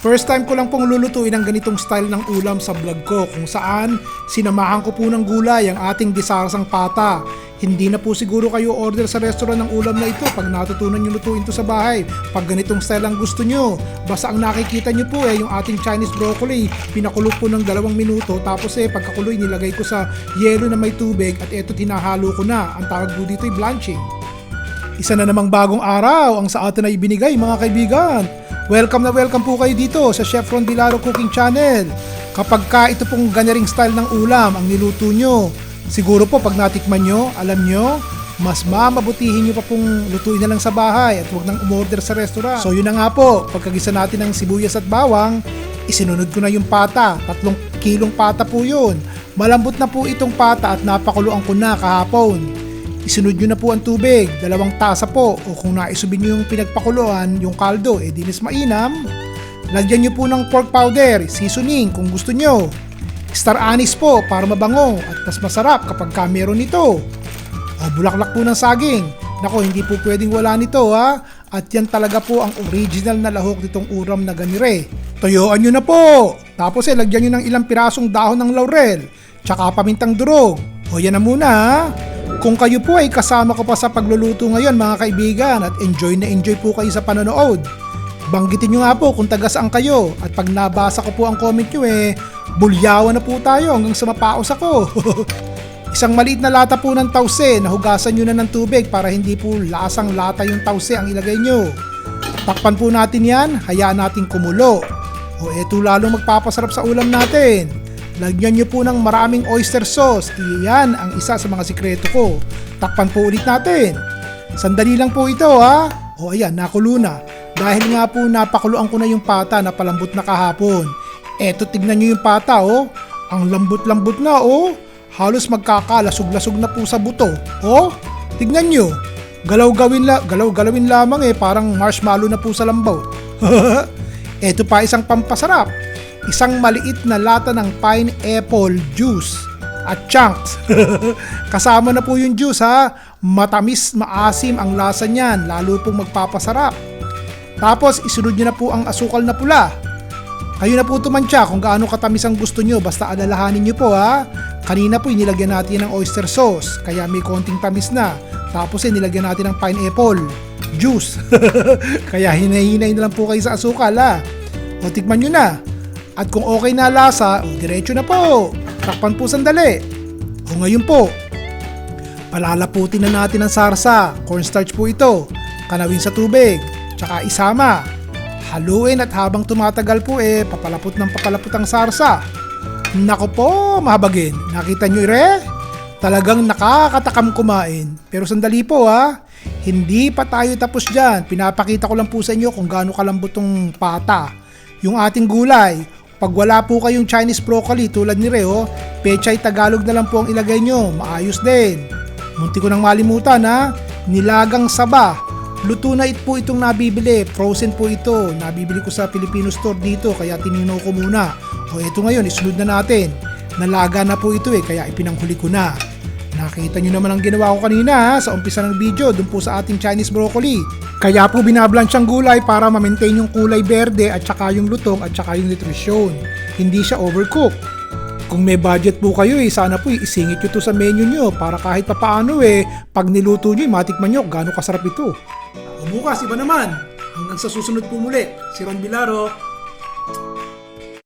First time ko lang pong lulutuin ang ganitong style ng ulam sa vlog ko kung saan sinamahan ko po ng gulay ang ating disarsang pata. Hindi na po siguro kayo order sa restaurant ng ulam na ito pag natutunan nyo lutuin ito sa bahay. Pag ganitong style ang gusto nyo, basta ang nakikita nyo po yung ating Chinese broccoli, pinakulo po ng 2 minuto tapos pagkakuloy nilagay ko sa yelo na may tubig at eto tinahalo ko na. Ang tawag po dito ay blanching. Isa na namang bagong araw ang sa atin ay ibinigay mga kaibigan. Welcome na welcome po kayo dito sa Chef Ron Vilaro Cooking Channel. Kapag ito pong ganaring style ng ulam ang niluto nyo, siguro po pag natikman nyo, alam nyo, mas mamabutihin nyo pa pong lutuin na lang sa bahay at huwag nang umorder sa restaurant. So yun na nga po, pagkagisa natin ng sibuyas at bawang, isinunod ko na yung pata, 3 kilong pata po yun. Malambot na po itong pata at napakuluan ko na kahapon. Isunod nyo na po ang tubig, 2 tasa po o kung naisubin nyo yung pinagpakuluan, yung kaldo, dinis mainam. Lagyan nyo po ng pork powder, seasoning kung gusto nyo. Star anise po para mabango at mas masarap kapag meron nito. O bulaklak po ng saging. Nako, hindi po pwedeng wala nito ha. At yan talaga po ang original na lahok nitong uram na ganire. Tuyuan nyo na po. Tapos lagyan nyo ng ilang pirasong dahon ng laurel. Tsaka pamintang durog. O yan na muna ha. Kung kayo po ay kasama ko pa sa pagluluto ngayon mga kaibigan at enjoy na enjoy po kayo sa panonood, banggitin nyo nga po kung taga saan kayo at pag nabasa ko po ang comment nyo bulyawan na po tayo hanggang sa mapaos ako. Isang maliit na lata po ng tause na hugasan nyo na ng tubig para hindi po lasang lata yung tause ang ilagay nyo. Takpan po natin yan, hayaan natin kumulo. O eto lalong magpapasarap sa ulam natin. Lagyan nyo po ng maraming oyster sauce. Iyan ang isa sa mga sikreto ko. Takpan po ulit natin. Sandali lang po ito ha. O ayan, nakulo na. Dahil nga po napakuluan ko na yung pata na palambot na kahapon. Eto tignan nyo yung pata oh. Ang lambot-lambot na oh. Halos magkakalasog-lasog na po sa buto. Oh, tignan nyo. Galaw-galawin lamang parang marshmallow na po sa lambaw. Eto pa isang pampasarap. Isang maliit na lata ng pineapple juice at chunks. Kasama na po yung juice ha. Matamis, maasim ang lasa niyan, lalo pong magpapasarap. Tapos isunod nyo na po ang asukal na pula. Kayo na po tumansya kung gaano katamis ang gusto nyo, basta alalahanin nyo po ha. Kanina po inilagyan natin ng oyster sauce, kaya may konting tamis na. Tapos nilagyan natin ng pineapple juice. Kaya hinahinay na lang po kayo sa asukal ha. O tikman nyo na. At kung okay na lasa, diretso na po. Takpan po sandali. O ngayon po, palalaputin na natin ang sarsa. Cornstarch po ito. Kanawin sa tubig. Tsaka isama. Haluin at habang tumatagal po papalapot ng papalapot ang sarsa. Nako po, mahabagin. Nakita nyo Talagang nakakatakam kumain. Pero sandali po ha. Hindi pa tayo tapos dyan. Pinapakita ko lang po sa inyo kung gaano kalambot tong pata. Yung ating gulay. Pag wala po kayong Chinese broccoli tulad ni Reo, pechay Tagalog na lang po ang ilagay nyo. Maayos din. Munti ko nang malimutan ha. Nilagang saba. Luto na po itong nabibili. Frozen po ito. Nabibili ko sa Filipino store dito kaya tininaw ko muna. O eto ngayon, isunod na natin. Nalaga na po ito kaya ipinanghuli ko na. Nakita nyo naman ang ginawa ko kanina sa umpisa ng video dun po sa ating Chinese broccoli. Kaya po binablanch ang gulay para ma-maintain yung kulay berde at saka yung lutong at saka yung nutrisyon. Hindi siya overcook. Kung may budget po kayo sana po isingit nyo to sa menu nyo para kahit papaano pag niluto nyo matikman nyo gaano kasarap ito. O bukas iba naman. Hanggang sa susunod po muli, si Ron Vilaro,